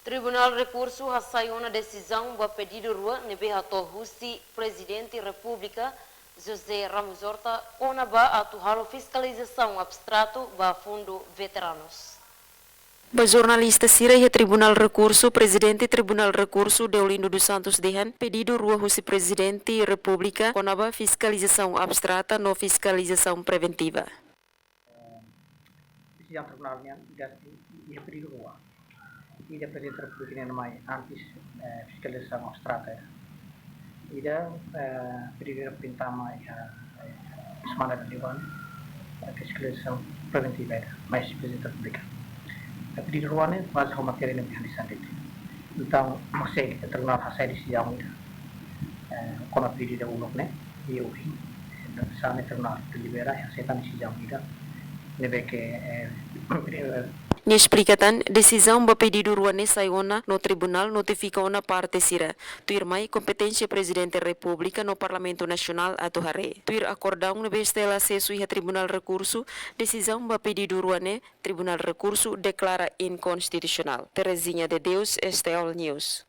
Tribunal Recurso saiu na decisão do pedido rua nebe Husi Presidente República José Ramos Horta onaba atual fiscalização abstrato ba fundo veteranos. Ba jornalista Sira e Tribunal Recurso, Presidente Tribunal Recurso Deolindo dos Santos Dehan, pedido rua Husi Presidente República onaba fiscalização abstrata no fiscalização preventiva. Decisão tribunal ia pedido rua. Ida Presidente da República nem mais antes fiscalização abstrata. Ida pedido perintah mais semana de dewan fiscalização preventiva mais Presidente da República. Pedido rua ni mas materi yang dihadirkan itu. Então, você tribunal hasil decisão ida. Quando pedido ulok ne, dia uhi. Sana tribunal delibera yang setan decisão ida. Nebe que Ni explicatan, decisão ba pedido ruane saiona no tribunal notifica una parte sira. Tuir mai competência Presidente da República no Parlamento Nacional atuhare. Tuir acordão no bestela acesso e Tribunal Recurso, decisão ba pedido ruane, Tribunal Recurso declara inconstitucional. Terezinha de Deus, STL News.